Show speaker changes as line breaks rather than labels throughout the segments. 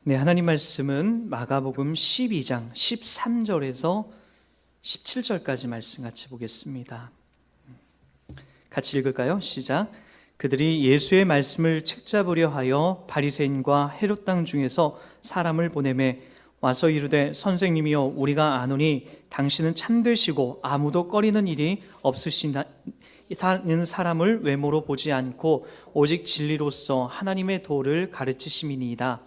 네, 하나님 말씀은 마가복음 12장 13절에서 17절까지 말씀 같이 보겠습니다. 같이 읽을까요? 시작. 그들이 예수의 말씀을 책잡으려 하여 바리새인과 헤롯 땅 중에서 사람을 보내매 와서 이르되 선생님이여 우리가 아노니 당신은 참되시고 아무도 꺼리는 일이 없으시는 사람을 외모로 보지 않고 오직 진리로서 하나님의 도를 가르치심이니이다.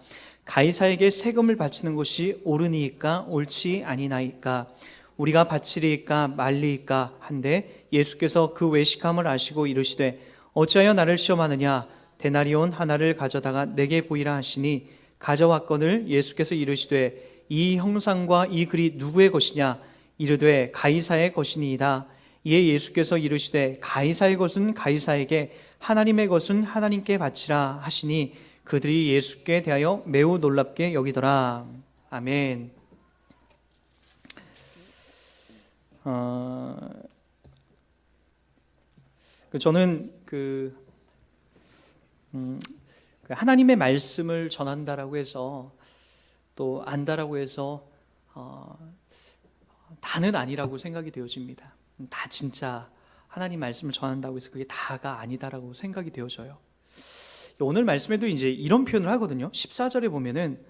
가이사에게 세금을 바치는 것이 옳으니까 옳지 아니나이까 우리가 바치리이까 말리이까 한데 예수께서 그 외식함을 아시고 이르시되 어찌하여 나를 시험하느냐 데나리온 하나를 가져다가 내게 보이라 하시니 가져왔거늘 예수께서 이르시되 이 형상과 이 글이 누구의 것이냐 이르되 가이사의 것이니이다. 이에 예수께서 이르시되 가이사의 것은 가이사에게 하나님의 것은 하나님께 바치라 하시니 그들이 예수께 대하여 매우 놀랍게 여기더라. 아멘. 저는 하나님의 말씀을 전한다라고 해서 또 안다라고 해서 다는 아니라고 생각이 되어집니다. 다 진짜 하나님 말씀을 전한다고 해서 그게 다가 아니다라고 생각이 되어져요. 오늘 말씀에도 이제 이런 표현을 하거든요. 14절에 보면은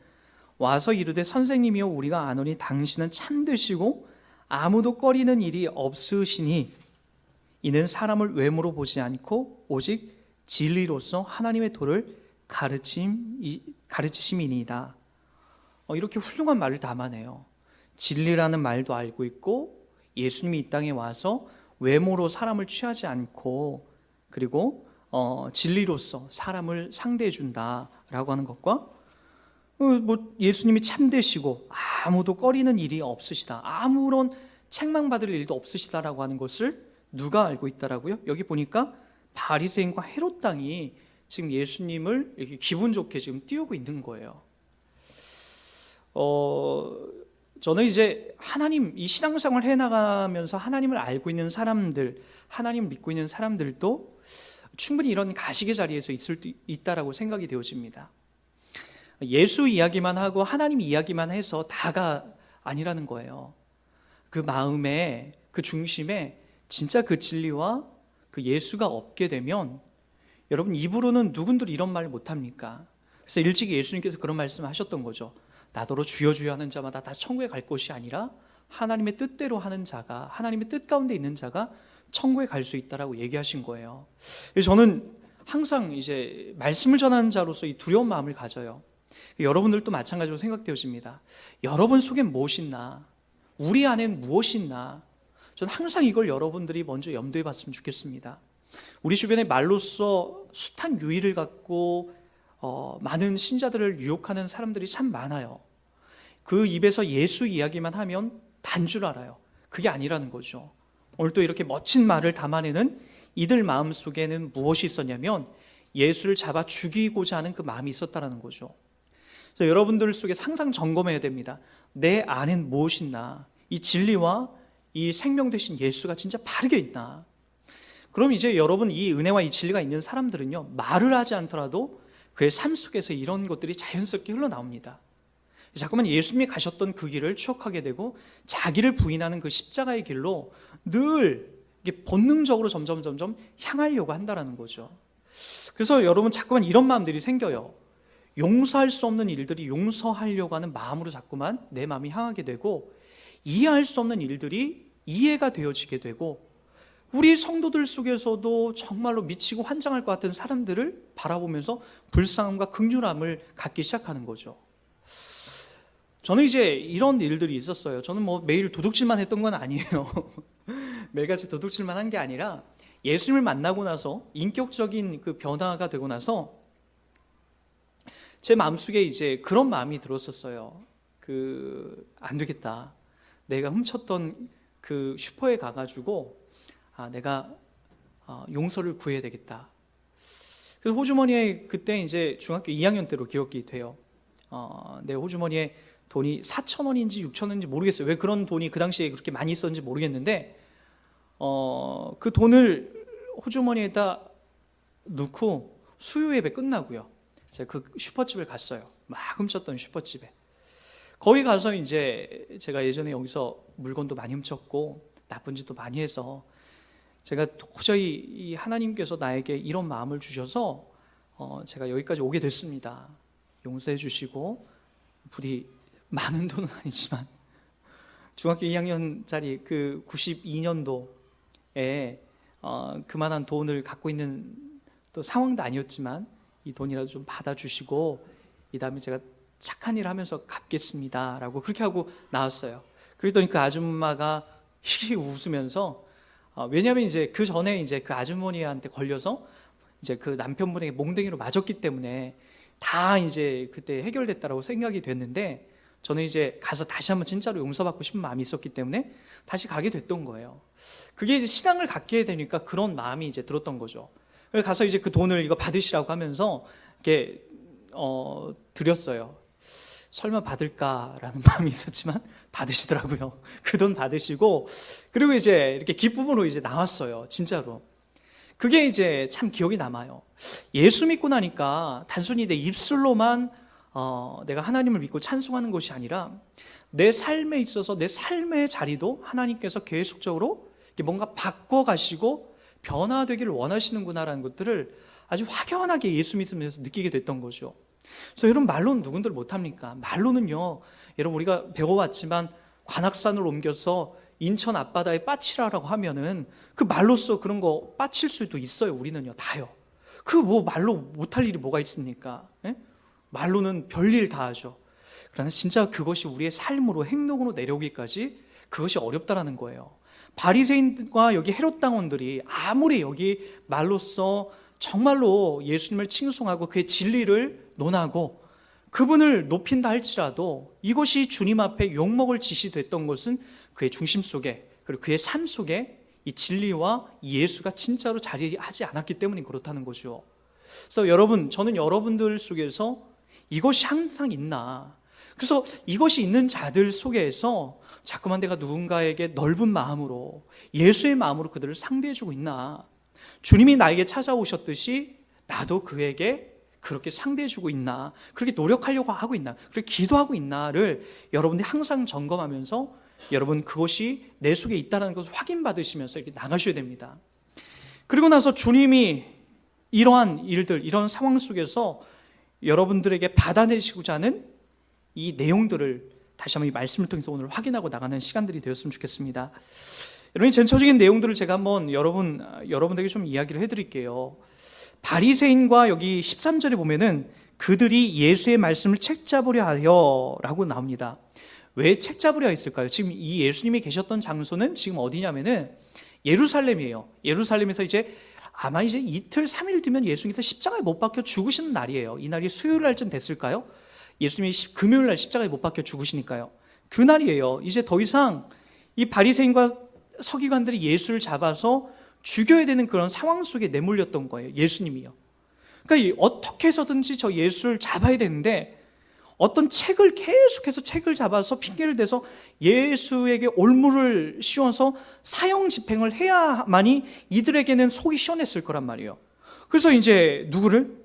와서 이르되 선생님이여 우리가 아노니 당신은 참되시고 아무도 꺼리는 일이 없으시니 이는 사람을 외모로 보지 않고 오직 진리로서 하나님의 도를 가르치심이니이다. 이렇게 훌륭한 말을 담아내요. 진리라는 말도 알고 있고 예수님이 이 땅에 와서 외모로 사람을 취하지 않고 그리고 진리로서 사람을 상대해 준다라고 하는 것과 예수님이 참되시고 아무도 꺼리는 일이 없으시다, 아무런 책망받을 일도 없으시다라고 하는 것을 누가 알고 있다라고요? 여기 보니까 바리새인과 헤롯 땅이 지금 예수님을 이렇게 기분 좋게 지금 띄우고 있는 거예요. 저는 이제 하나님 이 신앙생활 해나가면서 하나님을 알고 있는 사람들, 하나님을 믿고 있는 사람들도 충분히 이런 가식의 자리에서 있다라고 생각이 되어집니다. 예수 이야기만 하고 하나님 이야기만 해서 다가 아니라는 거예요. 그 마음에, 그 중심에 진짜 그 진리와 그 예수가 없게 되면 여러분 입으로는 누군들 이런 말 못합니까? 그래서 일찍이 예수님께서 그런 말씀을 하셨던 거죠. 나더러 주여 주여 하는 자마다 다 천국에 갈 것이 아니라 하나님의 뜻대로 하는 자가, 하나님의 뜻 가운데 있는 자가 천국에 갈 수 있다라고 얘기하신 거예요. 그래서 저는 항상 이제 말씀을 전하는 자로서 이 두려운 마음을 가져요. 여러분들도 마찬가지로 생각되어집니다. 여러분 속엔 무엇이 있나? 우리 안엔 무엇이 있나? 저는 항상 이걸 여러분들이 먼저 염두에 봤으면 좋겠습니다. 우리 주변에 말로써 숱한 유의를 갖고 많은 신자들을 유혹하는 사람들이 참 많아요. 그 입에서 예수 이야기만 하면 단 줄 알아요. 그게 아니라는 거죠. 오늘 또 이렇게 멋진 말을 담아내는 이들 마음 속에는 무엇이 있었냐면 예수를 잡아 죽이고자 하는 그 마음이 있었다는 거죠. 그래서 여러분들 속에 항상 점검해야 됩니다. 내 안엔 무엇이 있나? 이 진리와 이 생명 되신 예수가 진짜 바르게 있나? 그럼 이제 여러분 이 은혜와 이 진리가 있는 사람들은요, 말을 하지 않더라도 그의 삶 속에서 이런 것들이 자연스럽게 흘러나옵니다. 자꾸만 예수님이 가셨던 그 길을 추억하게 되고 자기를 부인하는 그 십자가의 길로 늘 본능적으로 점점 향하려고 한다는 거죠. 그래서 여러분 자꾸만 이런 마음들이 생겨요. 용서할 수 없는 일들이 용서하려고 하는 마음으로 자꾸만 내 마음이 향하게 되고 이해할 수 없는 일들이 이해가 되어지게 되고 우리 성도들 속에서도 정말로 미치고 환장할 것 같은 사람들을 바라보면서 불쌍함과 긍휼함을 갖기 시작하는 거죠. 저는 이제 이런 일들이 있었어요. 저는 매일 도둑질만 했던 건 아니에요. 매일같이 도둑질만 한 게 아니라 예수님을 만나고 나서 인격적인 그 변화가 되고 나서 제 마음속에 이제 그런 마음이 들었었어요. 안 되겠다. 내가 훔쳤던 그 슈퍼에 가가지고 내가 용서를 구해야 되겠다. 그래서 호주머니에 그때 이제 중학교 2학년 때로 기억이 돼요. 내 호주머니에 돈이 4,000원인지 6,000원인지 모르겠어요. 왜 그런 돈이 그 당시에 그렇게 많이 있었는지 모르겠는데 그 돈을 호주머니에다 넣고 수요 예배 끝나고요. 제가 그 슈퍼집을 갔어요. 막 훔쳤던 슈퍼집에. 거기 가서 이제 제가 예전에 여기서 물건도 많이 훔쳤고 나쁜 짓도 많이 해서 제가 도저히 이 하나님께서 나에게 이런 마음을 주셔서 제가 여기까지 오게 됐습니다. 용서해 주시고, 부디 많은 돈은 아니지만 중학교 2학년짜리 그 92년도에 그만한 돈을 갖고 있는 또 상황도 아니었지만 이 돈이라도 좀 받아주시고 이 다음에 제가 착한 일 하면서 갚겠습니다 라고 그렇게 하고 나왔어요. 그랬더니 그 아줌마가 히히 웃으면서 왜냐하면 이제 그 전에 이제 그 아주머니한테 걸려서 이제 그 남편분에게 몽둥이로 맞았기 때문에 다 이제 그때 해결됐다라고 생각이 됐는데, 저는 이제 가서 다시 한번 진짜로 용서받고 싶은 마음이 있었기 때문에 다시 가게 됐던 거예요. 그게 이제 신앙을 갖게 되니까 그런 마음이 이제 들었던 거죠. 그래서 가서 이제 그 돈을 이거 받으시라고 하면서 이렇게 드렸어요. 설마 받을까라는 마음이 있었지만 받으시더라고요. 그 돈 받으시고, 그리고 이제 이렇게 기쁨으로 이제 나왔어요. 진짜로. 그게 이제 참 기억이 남아요. 예수 믿고 나니까 단순히 내 입술로만 내가 하나님을 믿고 찬송하는 것이 아니라 내 삶에 있어서 내 삶의 자리도 하나님께서 계속적으로 뭔가 바꿔가시고 변화되기를 원하시는구나라는 것들을 아주 확연하게 예수 믿으면서 느끼게 됐던 거죠. 그래서 여러분, 말로는 누군들 못합니까? 말로는요, 여러분 우리가 배워왔지만 관악산을 옮겨서 인천 앞바다에 빠치라라고 하면은 그 말로써 그런 거 빠칠 수도 있어요. 우리는요, 다요. 그 뭐 말로 못할 일이 뭐가 있습니까? 예? 말로는 별일 다 하죠. 그러나 진짜 그것이 우리의 삶으로, 행동으로 내려오기까지 그것이 어렵다라는 거예요. 바리새인과 여기 헤롯 당원들이 아무리 여기 말로써 정말로 예수님을 칭송하고 그의 진리를 논하고 그분을 높인다 할지라도 이것이 주님 앞에 욕먹을 짓이 됐던 것은 그의 중심 속에, 그리고 그의 삶 속에 이 진리와 이 예수가 진짜로 자리하지 않았기 때문에 그렇다는 거죠. 그래서 여러분, 저는 여러분들 속에서 이것이 항상 있나, 그래서 이것이 있는 자들 속에서 자꾸만 내가 누군가에게 넓은 마음으로, 예수의 마음으로 그들을 상대해주고 있나, 주님이 나에게 찾아오셨듯이 나도 그에게 그렇게 상대해주고 있나, 그렇게 노력하려고 하고 있나, 그렇게 기도하고 있나를 여러분들이 항상 점검하면서 여러분 그것이 내 속에 있다는 것을 확인받으시면서 이렇게 나가셔야 됩니다. 그리고 나서 주님이 이러한 일들, 이런 상황 속에서 여러분들에게 받아내시고자 하는 이 내용들을 다시 한번 이 말씀을 통해서 오늘 확인하고 나가는 시간들이 되었으면 좋겠습니다. 여러분, 전체적인 내용들을 제가 한번 여러분들에게 좀 이야기를 해드릴게요. 바리새인과 여기 13절에 보면은 그들이 예수의 말씀을 책잡으려 하여 라고 나옵니다. 왜 책잡으려 했을까요? 지금 이 예수님이 계셨던 장소는 지금 어디냐면은 예루살렘이에요. 예루살렘에서 이제 아마 이제 이틀, 3일 뒤면 예수님께서 십자가에 못 박혀 죽으시는 날이에요. 이 날이 수요일 날쯤 됐을까요? 예수님이 금요일 날 십자가에 못 박혀 죽으시니까요. 그 날이에요. 이제 더 이상 이 바리새인과 서기관들이 예수를 잡아서 죽여야 되는 그런 상황 속에 내몰렸던 거예요. 예수님이요. 그러니까 어떻게 해서든지 저 예수를 잡아야 되는데 어떤 책을 계속해서 책을 잡아서 핑계를 대서 예수에게 올무를 씌워서 사형 집행을 해야만이 이들에게는 속이 시원했을 거란 말이에요. 그래서 이제 누구를?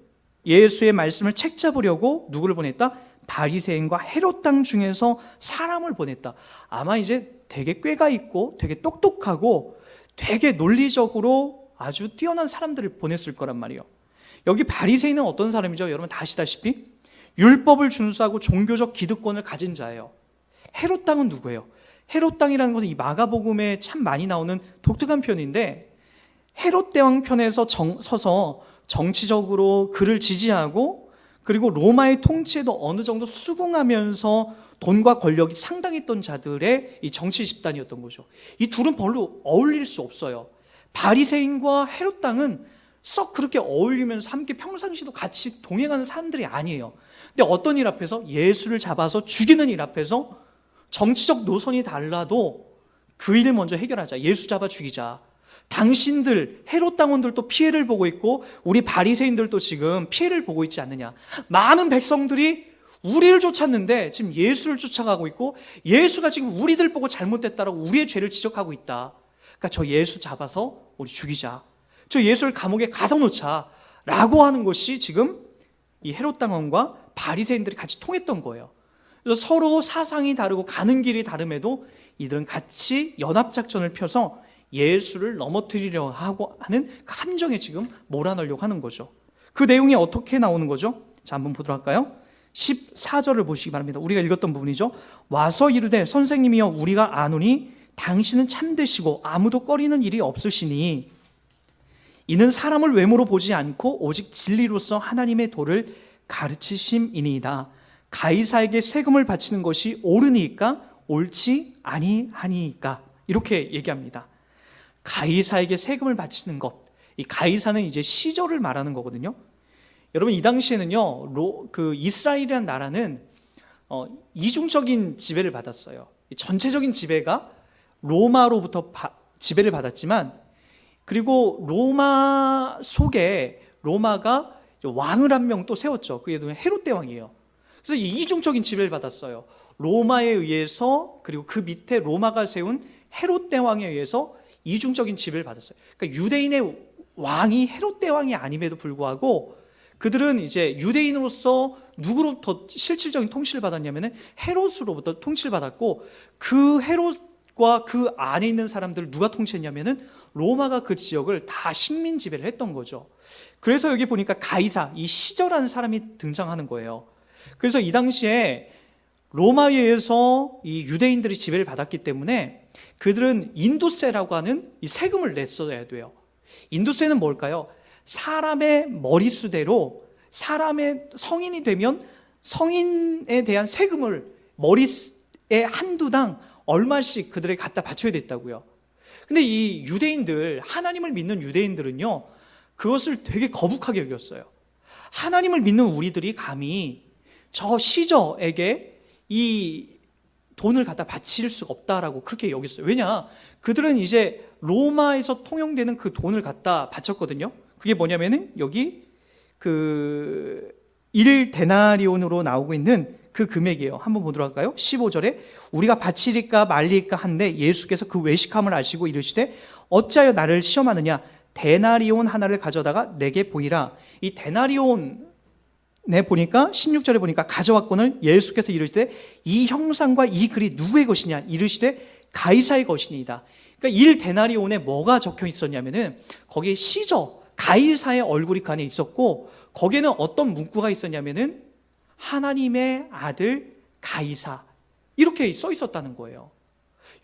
예수의 말씀을 책잡으려고 누구를 보냈다? 바리새인과 헤롯 땅 중에서 사람을 보냈다. 아마 이제 되게 꾀가 있고 되게 똑똑하고 되게 논리적으로 아주 뛰어난 사람들을 보냈을 거란 말이에요. 여기 바리새인은 어떤 사람이죠? 여러분 다 아시다시피 율법을 준수하고 종교적 기득권을 가진 자예요. 헤롯 땅은 누구예요? 헤롯 땅이라는 것은 이 마가복음에 참 많이 나오는 독특한 표현인데, 헤롯 대왕 편에서 서서 정치적으로 그를 지지하고 그리고 로마의 통치에도 어느 정도 수긍하면서 돈과 권력이 상당했던 자들의 이 정치 집단이었던 거죠. 이 둘은 별로 어울릴 수 없어요. 바리새인과 헤롯 땅은 썩 그렇게 어울리면서 함께 평상시도 같이 동행하는 사람들이 아니에요. 근데 어떤 일 앞에서? 예수를 잡아서 죽이는 일 앞에서 정치적 노선이 달라도 그 일을 먼저 해결하자. 예수 잡아 죽이자. 당신들 헤롯 당원들도 피해를 보고 있고 우리 바리새인들도 지금 피해를 보고 있지 않느냐. 많은 백성들이 우리를 쫓았는데 지금 예수를 쫓아가고 있고 예수가 지금 우리들 보고 잘못됐다라고 우리의 죄를 지적하고 있다. 그러니까 저 예수 잡아서 우리 죽이자. 저 예수를 감옥에 가둬놓자 라고 하는 것이 지금 이 헤롯 당원과 바리새인들이 같이 통했던 거예요. 그래서 서로 사상이 다르고 가는 길이 다름에도 이들은 같이 연합작전을 펴서 예수를 넘어뜨리려 하고 하는 그 함정에 지금 몰아넣으려고 하는 거죠. 그 내용이 어떻게 나오는 거죠? 자, 한번 보도록 할까요? 14절을 보시기 바랍니다. 우리가 읽었던 부분이죠. 와서 이르되 선생님이여 우리가 아노니 당신은 참되시고 아무도 꺼리는 일이 없으시니 이는 사람을 외모로 보지 않고 오직 진리로서 하나님의 도를 가르치심이니이다. 가이사에게 세금을 바치는 것이 옳으니까 옳지 아니하니까 이렇게 얘기합니다. 가이사에게 세금을 바치는 것, 이 가이사는 이제 시저를 말하는 거거든요. 여러분 이 당시에는요, 이스라엘이라는 나라는 이중적인 지배를 받았어요. 전체적인 지배가 로마로부터 지배를 받았지만, 그리고 로마 속에 로마가 왕을 한 명 또 세웠죠. 그게 헤롯 대왕이에요. 그래서 이 이중적인 지배를 받았어요. 로마에 의해서, 그리고 그 밑에 로마가 세운 헤롯 대왕에 의해서 이중적인 지배를 받았어요. 그러니까 유대인의 왕이 헤롯 대왕이 아님에도 불구하고 그들은 이제 유대인으로서 누구로부터 실질적인 통치를 받았냐면은 헤롯으로부터 통치를 받았고, 그 헤롯과 그 안에 있는 사람들을 누가 통치했냐면은 로마가 그 지역을 다 식민 지배를 했던 거죠. 그래서 여기 보니까 가이사, 이 시저라는 사람이 등장하는 거예요. 그래서 이 당시에 로마에 의해서 이 유대인들이 지배를 받았기 때문에 그들은 인두세라고 하는 이 세금을 냈어야 돼요. 인두세는 뭘까요? 사람의 머리수대로 사람의 성인이 되면 성인에 대한 세금을 머리에 한두당 얼마씩 그들에게 갖다 바쳐야 됐다고요. 근데 이 유대인들, 하나님을 믿는 유대인들은요, 그것을 되게 거북하게 여겼어요. 하나님을 믿는 우리들이 감히 저 시저에게 이 돈을 갖다 바칠 수가 없다라고 그렇게 여겼어요. 왜냐? 그들은 이제 로마에서 통용되는 그 돈을 갖다 바쳤거든요. 그게 뭐냐면은 여기 그 1데나리온으로 나오고 있는 그 금액이에요. 한번 보도록 할까요? 15절에 우리가 바치리까 말리까 한데 예수께서 그 외식함을 아시고 이르시되 어찌하여 나를 시험하느냐? 데나리온 하나를 가져다가 내게 보이라. 이 데나리온에 보니까 16절에 보니까 가져왔거늘 예수께서 이르시되 이 형상과 이 글이 누구의 것이냐? 이르시되 가이사의 것이니이다. 그러니까 1데나리온에 뭐가 적혀 있었냐면은 거기에 시저 가이사의 얼굴이 그 안에 있었고, 거기에는 어떤 문구가 있었냐면은 하나님의 아들 가이사 이렇게 써 있었다는 거예요.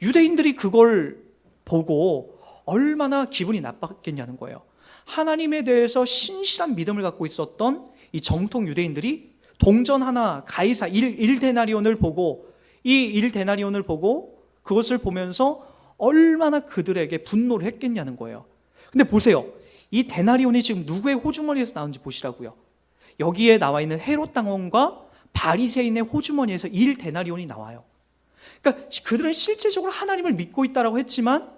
유대인들이 그걸 보고 얼마나 기분이 나빴겠냐는 거예요. 하나님에 대해서 신실한 믿음을 갖고 있었던 이 정통 유대인들이 동전 하나 가이사 1데나리온을 보고, 이 1데나리온을 보고 그것을 보면서 얼마나 그들에게 분노를 했겠냐는 거예요. 근데 보세요. 이 데나리온이 지금 누구의 호주머니에서 나온지 보시라고요. 여기에 나와 있는 헤롯 당원과 바리새인의 호주머니에서 1데나리온이 나와요. 그러니까 그들은 실제적으로 하나님을 믿고 있다라고 했지만,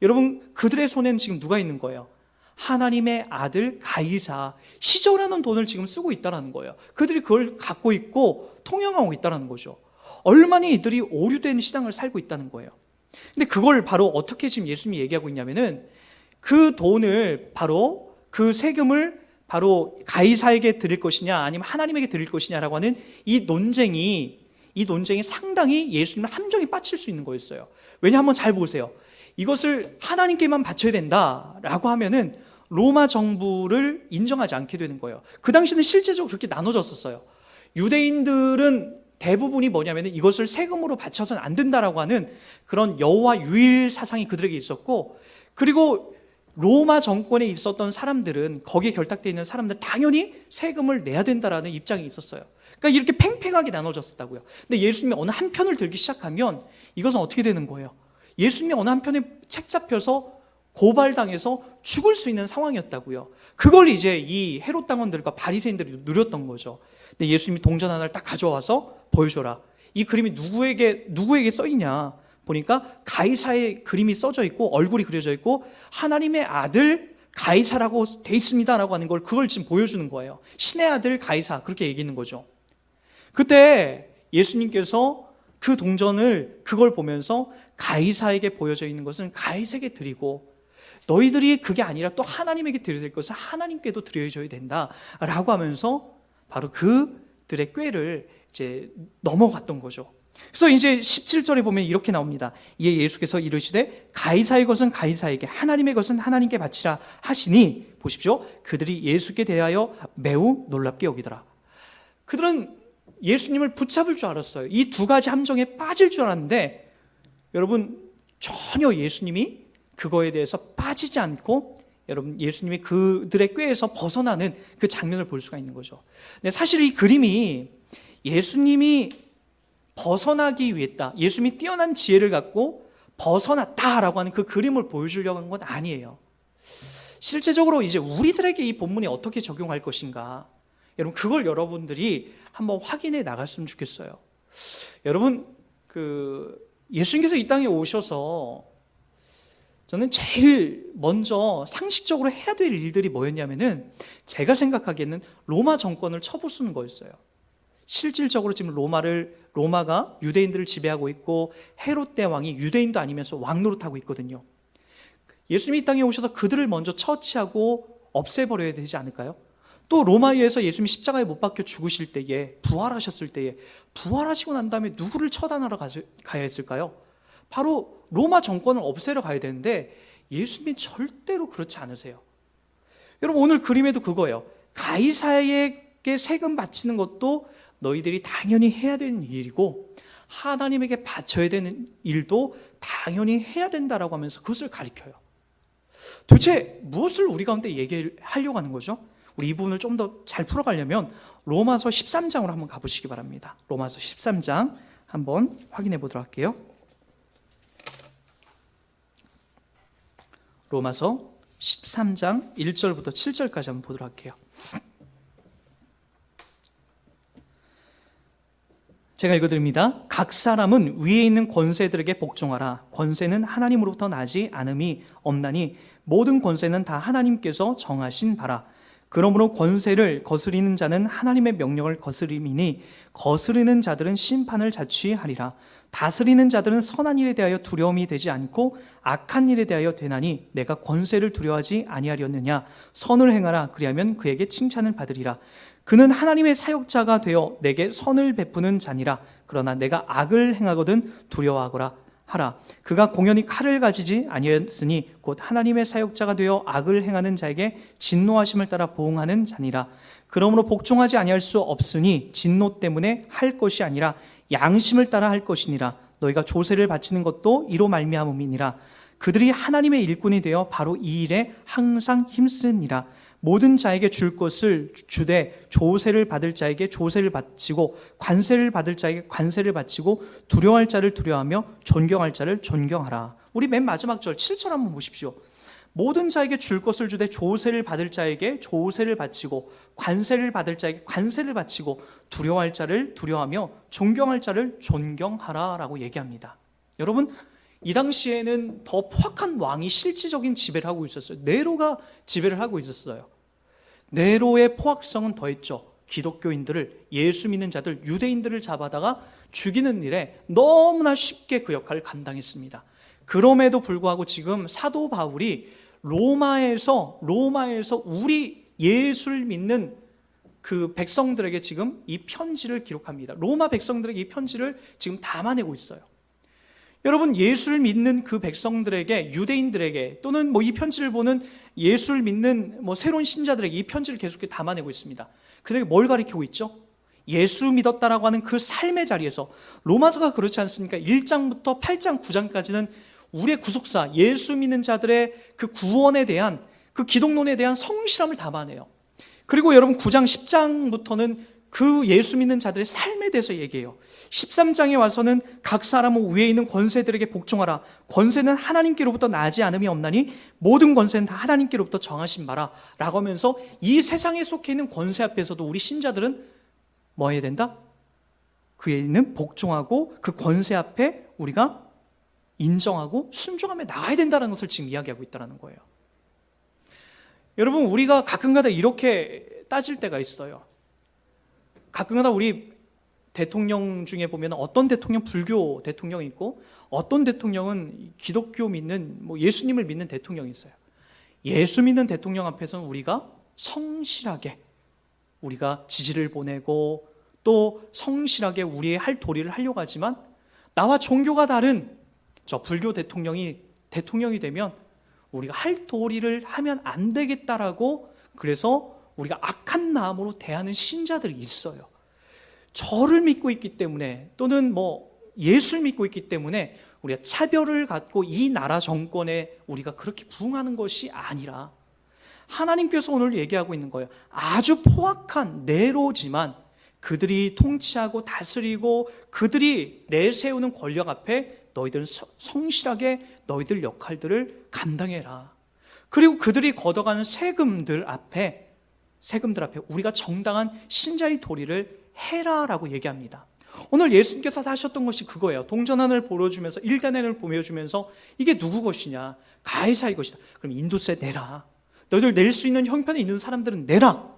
여러분 그들의 손에는 지금 누가 있는 거예요? 하나님의 아들 가이사 시저라는 돈을 지금 쓰고 있다는 거예요. 그들이 그걸 갖고 있고 통용하고 있다는 거죠. 얼마나 이들이 오류된 신앙을 살고 있다는 거예요. 근데 그걸 바로 어떻게 지금 예수님이 얘기하고 있냐면은 그 돈을 바로 그 세금을 바로 가이사에게 드릴 것이냐 아니면 하나님에게 드릴 것이냐라고 하는 이 논쟁이 상당히 예수님을 함정에 빠칠 수 있는 거였어요. 왜냐, 한번 잘 보세요. 이것을 하나님께만 바쳐야 된다라고 하면은 로마 정부를 인정하지 않게 되는 거예요. 그 당시에는 실제적으로 그렇게 나눠졌었어요. 유대인들은 대부분이 뭐냐면은 이것을 세금으로 바쳐서는 안 된다라고 하는 그런 여호와 유일 사상이 그들에게 있었고, 그리고 로마 정권에 있었던 사람들은, 거기에 결탁되어 있는 사람들은 당연히 세금을 내야 된다라는 입장이 있었어요. 그러니까 이렇게 팽팽하게 나눠졌었다고요. 근데 예수님이 어느 한 편을 들기 시작하면 이것은 어떻게 되는 거예요? 예수님이 어느 한편에 책 잡혀서 고발당해서 죽을 수 있는 상황이었다고요. 그걸 이제 이 헤롯 당원들과 바리새인들이 누렸던 거죠. 근데 예수님이 동전 하나를 딱 가져와서 보여줘라. 이 그림이 누구에게 써 있냐 보니까 가이사의 그림이 써져 있고 얼굴이 그려져 있고 하나님의 아들 가이사라고 돼 있습니다라고 하는 걸, 그걸 지금 보여주는 거예요. 신의 아들 가이사, 그렇게 얘기하는 거죠. 그때 예수님께서 그 동전을, 그걸 보면서 가이사에게 보여져 있는 것은 가이사에게 드리고, 너희들이 그게 아니라 또 하나님에게 드려야 될 것은 하나님께도 드려줘야 된다라고 하면서 바로 그들의 꾀를 이제 넘어갔던 거죠. 그래서 이제 17절에 보면 이렇게 나옵니다. 이에 예수께서 이르시되 가이사의 것은 가이사에게, 하나님의 것은 하나님께 바치라 하시니, 보십시오, 그들이 예수께 대하여 매우 놀랍게 여기더라. 그들은 예수님을 붙잡을 줄 알았어요. 이 두 가지 함정에 빠질 줄 알았는데, 여러분, 전혀 예수님이 그거에 대해서 빠지지 않고, 여러분, 예수님이 그들의 꾀에서 벗어나는 그 장면을 볼 수가 있는 거죠. 근데 사실 이 그림이 예수님이 벗어나기 위했다, 예수님이 뛰어난 지혜를 갖고 벗어났다라고 하는 그 그림을 보여주려고 하는 건 아니에요. 실제적으로 이제 우리들에게 이 본문이 어떻게 적용할 것인가, 여러분, 그걸 여러분들이 한번 확인해 나갔으면 좋겠어요. 여러분, 예수님께서 이 땅에 오셔서 저는 제일 먼저 상식적으로 해야 될 일들이 뭐였냐면은, 제가 생각하기에는 로마 정권을 쳐부수는 거였어요. 실질적으로 지금 로마가 유대인들을 지배하고 있고, 헤롯 대왕이 유대인도 아니면서 왕 노릇하고 있거든요. 예수님이 이 땅에 오셔서 그들을 먼저 처치하고 없애버려야 되지 않을까요? 또 로마에서 예수님이 십자가에 못 박혀 죽으실 때에, 부활하셨을 때에, 부활하시고 난 다음에 누구를 처단하러 가야 했을까요? 바로 로마 정권을 없애러 가야 되는데, 예수님이 절대로 그렇지 않으세요. 여러분, 오늘 그림에도 그거예요. 가이사에게 세금 바치는 것도 너희들이 당연히 해야 되는 일이고, 하나님에게 바쳐야 되는 일도 당연히 해야 된다라고 하면서 그것을 가리켜요. 도대체 무엇을 우리 가운데 얘기하려고 하는 거죠? 우리 이 부분을 좀 더 잘 풀어가려면 로마서 13장으로 한번 가보시기 바랍니다. 로마서 13장 한번 확인해 보도록 할게요. 로마서 13장 1절부터 7절까지 한번 보도록 할게요. 제가 읽어드립니다. 각 사람은 위에 있는 권세들에게 복종하라. 권세는 하나님으로부터 나지 않음이 없나니 모든 권세는 다 하나님께서 정하신 바라. 그러므로 권세를 거스리는 자는 하나님의 명령을 거스림이니 거스르는 자들은 심판을 자취하리라. 다스리는 자들은 선한 일에 대하여 두려움이 되지 않고 악한 일에 대하여 되나니 내가 권세를 두려워하지 아니하렸느냐. 선을 행하라. 그리하면 그에게 칭찬을 받으리라. 그는 하나님의 사역자가 되어 내게 선을 베푸는 자니라. 그러나 내가 악을 행하거든 두려워하거라 하라. 그가 공연히 칼을 가지지 아니했으니 곧 하나님의 사역자가 되어 악을 행하는 자에게 진노하심을 따라 보응하는 자니라. 그러므로 복종하지 아니할 수 없으니 진노 때문에 할 것이 아니라 양심을 따라 할 것이니라. 너희가 조세를 바치는 것도 이로 말미암음이니라. 그들이 하나님의 일꾼이 되어 바로 이 일에 항상 힘쓰니라. 모든 자에게 줄 것을 주되 조세를 받을 자에게 조세를 바치고 관세를 받을 자에게 관세를 바치고 두려워할 자를 두려워하며 존경할 자를 존경하라. 우리 맨 마지막 절 7절 한번 보십시오. 모든 자에게 줄 것을 주되 조세를 받을 자에게 조세를 바치고 관세를 받을 자에게 관세를 바치고 두려워할 자를 두려워하며 존경할 자를 존경하라 라고 얘기합니다. 여러분, 이 당시에는 더 포악한 왕이 실질적인 지배를 하고 있었어요. 네로가 지배를 하고 있었어요. 네로의 포악성은 더했죠. 기독교인들을, 예수 믿는 자들, 유대인들을 잡아다가 죽이는 일에 너무나 쉽게 그 역할을 감당했습니다. 그럼에도 불구하고 지금 사도 바울이 로마에서 우리 예수를 믿는 그 백성들에게 지금 이 편지를 기록합니다. 로마 백성들에게 이 편지를 지금 담아내고 있어요. 여러분, 예수를 믿는 그 백성들에게, 유대인들에게, 또는 이 편지를 보는 예수를 믿는 새로운 신자들에게 이 편지를 계속 담아내고 있습니다. 그들에게 뭘 가리키고 있죠? 예수 믿었다라고 하는 그 삶의 자리에서, 로마서가 그렇지 않습니까? 1장부터 8장, 9장까지는 우리의 구속사, 예수 믿는 자들의 그 구원에 대한, 그 기독론에 대한 성실함을 담아내요. 그리고 여러분 9장, 10장부터는 그 예수 믿는 자들의 삶에 대해서 얘기해요. 13장에 와서는 각 사람은 위에 있는 권세들에게 복종하라. 권세는 하나님께로부터 나지 않음이 없나니 모든 권세는 다 하나님께로부터 정하신 바라 라고 하면서 이 세상에 속해 있는 권세 앞에서도 우리 신자들은 뭐 해야 된다? 그에 있는 복종하고 그 권세 앞에 우리가 인정하고 순종하며 나가야 된다는 것을 지금 이야기하고 있다는 거예요. 여러분, 우리가 가끔가다 이렇게 따질 때가 있어요. 가끔가다 우리 대통령 중에 보면 어떤 대통령 불교 대통령이 있고 어떤 대통령은 기독교 믿는 예수님을 믿는 대통령이 있어요. 예수 믿는 대통령 앞에서는 우리가 성실하게 우리가 지지를 보내고 또 성실하게 우리의 할 도리를 하려고 하지만 나와 종교가 다른 저 불교 대통령이 되면 우리가 할 도리를 하면 안 되겠다라고 그래서 우리가 악한 마음으로 대하는 신자들이 있어요. 저를 믿고 있기 때문에 또는 예수를 믿고 있기 때문에 우리가 차별을 갖고 이 나라 정권에 우리가 그렇게 부응하는 것이 아니라 하나님께서 오늘 얘기하고 있는 거예요. 아주 포악한 네로지만 그들이 통치하고 다스리고 그들이 내세우는 권력 앞에 너희들은 성실하게 너희들 역할들을 감당해라. 그리고 그들이 걷어가는 세금들 앞에 우리가 정당한 신자의 도리를 해라라고 얘기합니다. 오늘 예수님께서 하셨던 것이 그거예요. 동전환을 보여주면서 1데나리온을 보여주면서 이게 누구 것이냐? 가이사의 것이다. 그럼 인도세 내라. 너희들 낼 수 있는 형편에 있는 사람들은 내라.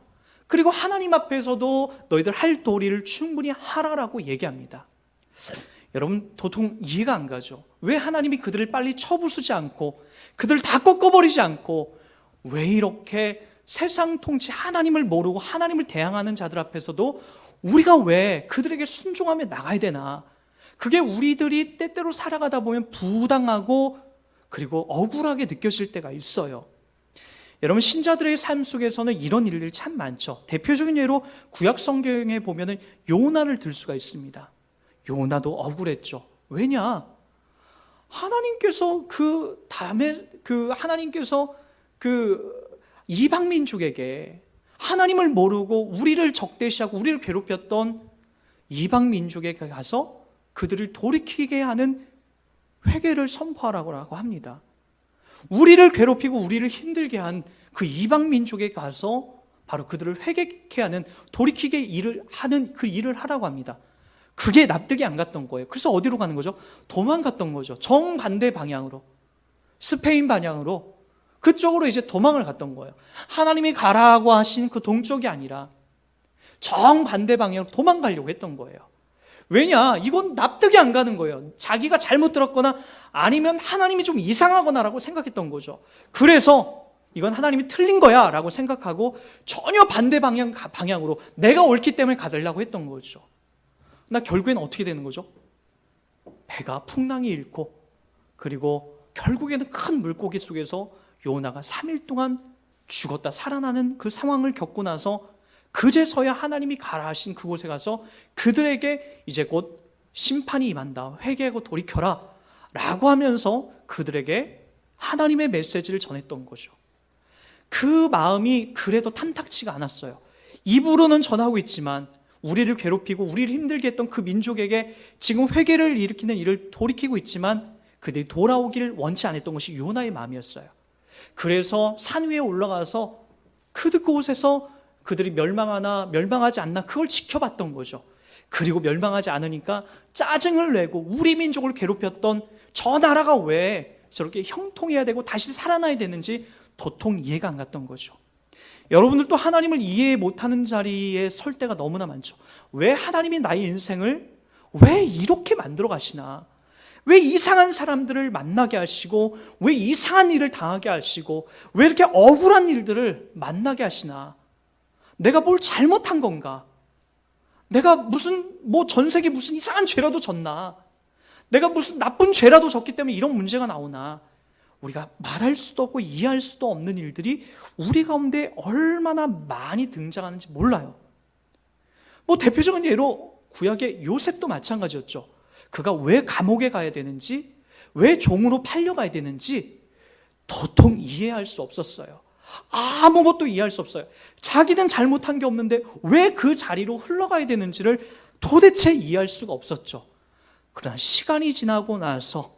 그리고 하나님 앞에서도 너희들 할 도리를 충분히 하라라고 얘기합니다. 여러분 도통 이해가 안 가죠. 왜 하나님이 그들을 빨리 쳐부수지 않고 그들을 다 꺾어버리지 않고 왜 이렇게 세상 통치 하나님을 모르고 하나님을 대항하는 자들 앞에서도 우리가 왜 그들에게 순종하며 나가야 되나? 그게 우리들이 때때로 살아가다 보면 부당하고 그리고 억울하게 느껴질 때가 있어요. 여러분 신자들의 삶 속에서는 이런 일들이 참 많죠. 대표적인 예로 구약 성경에 보면은 요나를 들 수가 있습니다. 요나도 억울했죠. 왜냐? 하나님께서 하나님께서 이방 민족에게 하나님을 모르고 우리를 적대시하고 우리를 괴롭혔던 이방 민족에게 가서 그들을 돌이키게 하는 회개를 선포하라고 합니다. 우리를 괴롭히고 우리를 힘들게 한 그 이방 민족에 가서 바로 그들을 회개케 하는 돌이키게 하는 그 일을 하라고 합니다. 그게 납득이 안 갔던 거예요. 그래서 어디로 가는 거죠? 도망갔던 거죠. 정반대 방향으로, 스페인 방향으로 그쪽으로 이제 도망을 갔던 거예요. 하나님이 가라고 하신 그 동쪽이 아니라 정반대 방향으로 도망가려고 했던 거예요. 왜냐? 이건 납득이 안 가는 거예요. 자기가 잘못 들었거나 아니면 하나님이 좀 이상하거나라고 생각했던 거죠. 그래서 이건 하나님이 틀린 거야 라고 생각하고 전혀 반대 방향으로 내가 옳기 때문에 가려고 했던 거죠. 나 결국에는 어떻게 되는 거죠? 배가 풍랑이 일고 그리고 결국에는 큰 물고기 속에서 요나가 3일 동안 죽었다 살아나는 그 상황을 겪고 나서 그제서야 하나님이 가라 하신 그곳에 가서 그들에게 이제 곧 심판이 임한다. 회개하고 돌이켜라 라고 하면서 그들에게 하나님의 메시지를 전했던 거죠. 그 마음이 그래도 탐탁치가 않았어요. 입으로는 전하고 있지만 우리를 괴롭히고 우리를 힘들게 했던 그 민족에게 지금 회개를 일으키는 일을 돌이키고 있지만 그들이 돌아오기를 원치 않았던 것이 요나의 마음이었어요. 그래서 산 위에 올라가서 그곳에서 그들이 멸망하나 멸망하지 않나 그걸 지켜봤던 거죠. 그리고 멸망하지 않으니까 짜증을 내고 우리 민족을 괴롭혔던 저 나라가 왜 저렇게 형통해야 되고 다시 살아나야 되는지 도통 이해가 안 갔던 거죠. 여러분들도 하나님을 이해 못하는 자리에 설 때가 너무나 많죠. 왜 하나님이 나의 인생을 왜 이렇게 만들어 가시나? 왜 이상한 사람들을 만나게 하시고 왜 이상한 일을 당하게 하시고 왜 이렇게 억울한 일들을 만나게 하시나? 내가 뭘 잘못한 건가? 내가 전 세계 무슨 이상한 죄라도 졌나? 내가 무슨 나쁜 죄라도 졌기 때문에 이런 문제가 나오나? 우리가 말할 수도 없고 이해할 수도 없는 일들이 우리 가운데 얼마나 많이 등장하는지 몰라요. 대표적인 예로 구약의 요셉도 마찬가지였죠. 그가 왜 감옥에 가야 되는지, 왜 종으로 팔려가야 되는지 도통 이해할 수 없었어요. 아무것도 이해할 수 없어요. 자기는 잘못한 게 없는데 왜 그 자리로 흘러가야 되는지를 도대체 이해할 수가 없었죠. 그러나 시간이 지나고 나서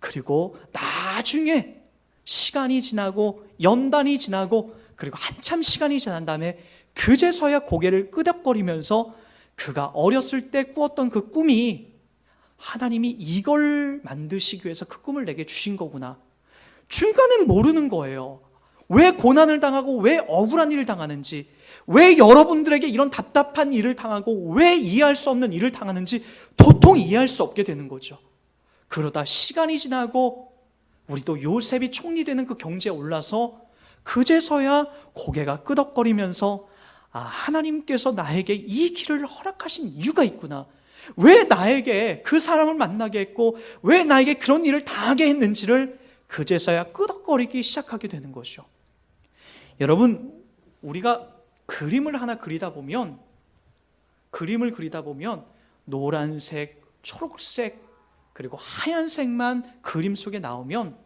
그리고 나중에 시간이 지나고 연단이 지나고 그리고 한참 시간이 지난 다음에 그제서야 고개를 끄덕거리면서 그가 어렸을 때 꾸었던 그 꿈이 하나님이 이걸 만드시기 위해서 그 꿈을 내게 주신 거구나. 중간엔 모르는 거예요. 왜 고난을 당하고 왜 억울한 일을 당하는지, 왜 여러분들에게 이런 답답한 일을 당하고 왜 이해할 수 없는 일을 당하는지 도통 이해할 수 없게 되는 거죠. 그러다 시간이 지나고 우리도 요셉이 총리 되는 그 경지에 올라서 그제서야 고개가 끄덕거리면서 하나님께서 나에게 이 길을 허락하신 이유가 있구나. 왜 나에게 그 사람을 만나게 했고 왜 나에게 그런 일을 당하게 했는지를 그제서야 끄덕거리기 시작하게 되는 것이죠. 여러분, 우리가 그림을 그리다 보면 노란색, 초록색, 그리고 하얀색만 그림 속에 나오면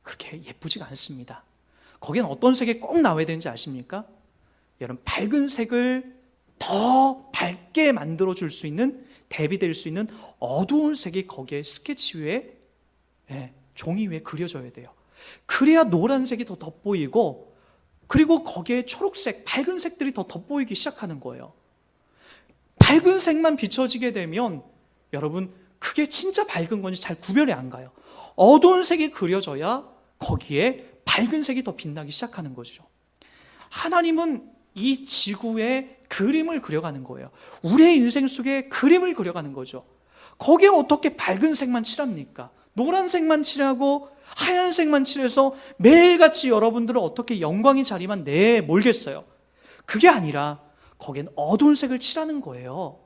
그렇게 예쁘지가 않습니다. 거기엔 어떤 색이 꼭 나와야 되는지 아십니까? 여러분, 밝은 색을 더 밝게 만들어줄 수 있는, 대비될 수 있는 어두운 색이 거기에 스케치 위에, 종이 위에 그려져야 돼요. 그래야 노란색이 더 돋보이고, 그리고 거기에 초록색, 밝은 색들이 더 돋보이기 시작하는 거예요. 밝은 색만 비춰지게 되면 여러분, 그게 진짜 밝은 건지 잘 구별이 안 가요. 어두운 색이 그려져야 거기에 밝은 색이 더 빛나기 시작하는 거죠. 하나님은 이 지구에 그림을 그려가는 거예요. 우리의 인생 속에 그림을 그려가는 거죠. 거기에 어떻게 밝은 색만 칠합니까? 노란색만 칠하고 하얀색만 칠해서 매일같이 여러분들은 어떻게 영광의 자리만 내몰겠어요? 그게 아니라 거기엔 어두운 색을 칠하는 거예요.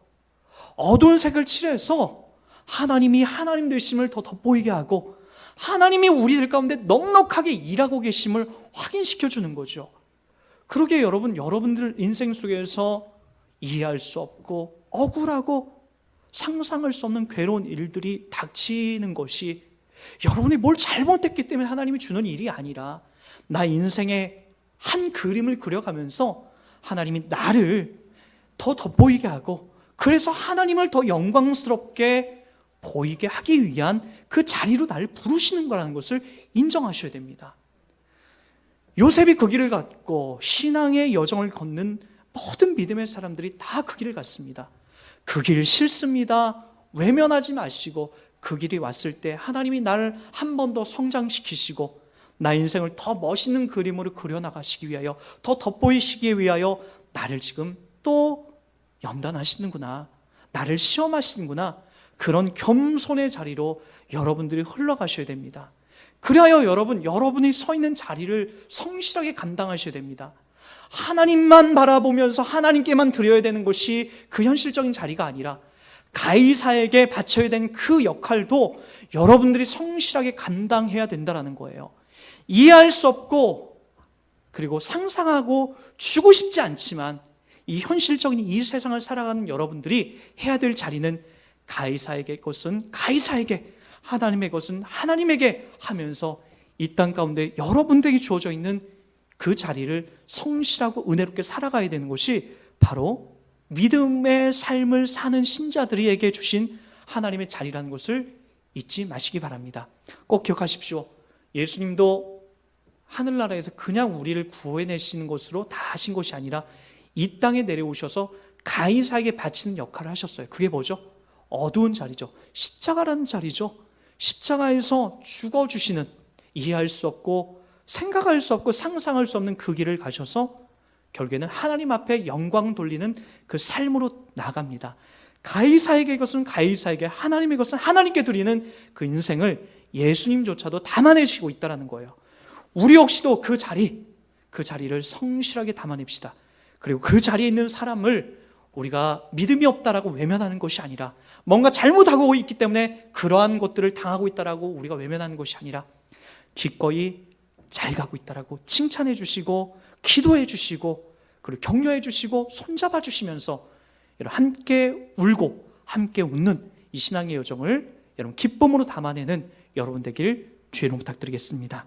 어두운 색을 칠해서 하나님이 하나님 되심을 더 돋보이게 하고 하나님이 우리들 가운데 넉넉하게 일하고 계심을 확인시켜 주는 거죠. 그러기에 여러분들 인생 속에서 이해할 수 없고 억울하고 상상할 수 없는 괴로운 일들이 닥치는 것이 여러분이 뭘 잘못했기 때문에 하나님이 주는 일이 아니라 나 인생의 한 그림을 그려가면서 하나님이 나를 더 돋보이게 하고 그래서 하나님을 더 영광스럽게 보이게 하기 위한 그 자리로 나를 부르시는 거라는 것을 인정하셔야 됩니다. 요셉이 그 길을 갔고 신앙의 여정을 걷는 모든 믿음의 사람들이 다 그 길을 갔습니다. 그 길 싫습니다. 외면하지 마시고 그 길이 왔을 때 하나님이 나를 한 번 더 성장시키시고 나 인생을 더 멋있는 그림으로 그려나가시기 위하여 더 돋보이시기 위하여 나를 지금 또 연단하시는구나, 나를 시험하시는구나, 그런 겸손의 자리로 여러분들이 흘러가셔야 됩니다. 그래야 여러분이 서 있는 자리를 성실하게 감당하셔야 됩니다. 하나님만 바라보면서 하나님께만 드려야 되는 것이 그 현실적인 자리가 아니라 가이사에게 바쳐야 된 그 역할도 여러분들이 성실하게 감당해야 된다는 거예요. 이해할 수 없고 그리고 상상하고 주고 싶지 않지만 이 현실적인 이 세상을 살아가는 여러분들이 해야 될 자리는 가이사에게 것은 가이사에게, 하나님의 것은 하나님에게 하면서 이 땅 가운데 여러분들에게 주어져 있는 그 자리를 성실하고 은혜롭게 살아가야 되는 것이 바로 믿음의 삶을 사는 신자들에게 주신 하나님의 자리라는 것을 잊지 마시기 바랍니다. 꼭 기억하십시오. 예수님도 하늘나라에서 그냥 우리를 구해내시는 것으로 다 하신 것이 아니라 이 땅에 내려오셔서 가이사에게 바치는 역할을 하셨어요. 그게 뭐죠? 어두운 자리죠. 십자가라는 자리죠. 십자가에서 죽어주시는, 이해할 수 없고 생각할 수 없고 상상할 수 없는 그 길을 가셔서 결국에는 하나님 앞에 영광 돌리는 그 삶으로 나갑니다. 가이사에게 것은 가이사에게, 하나님의 것은 하나님께 드리는 그 인생을 예수님조차도 담아내시고 있다는 거예요. 우리 역시도 그 자리를 성실하게 담아냅시다. 그리고 그 자리에 있는 사람을 우리가 믿음이 없다라고 외면하는 것이 아니라, 뭔가 잘못하고 있기 때문에 그러한 것들을 당하고 있다라고 우리가 외면하는 것이 아니라 기꺼이 잘 가고 있다라고 칭찬해 주시고 기도해 주시고 그리고 격려해 주시고 손잡아 주시면서 여러분 함께 울고 함께 웃는 이 신앙의 여정을 여러분 기쁨으로 담아내는 여러분 되길 주의 이름으로 부탁드리겠습니다.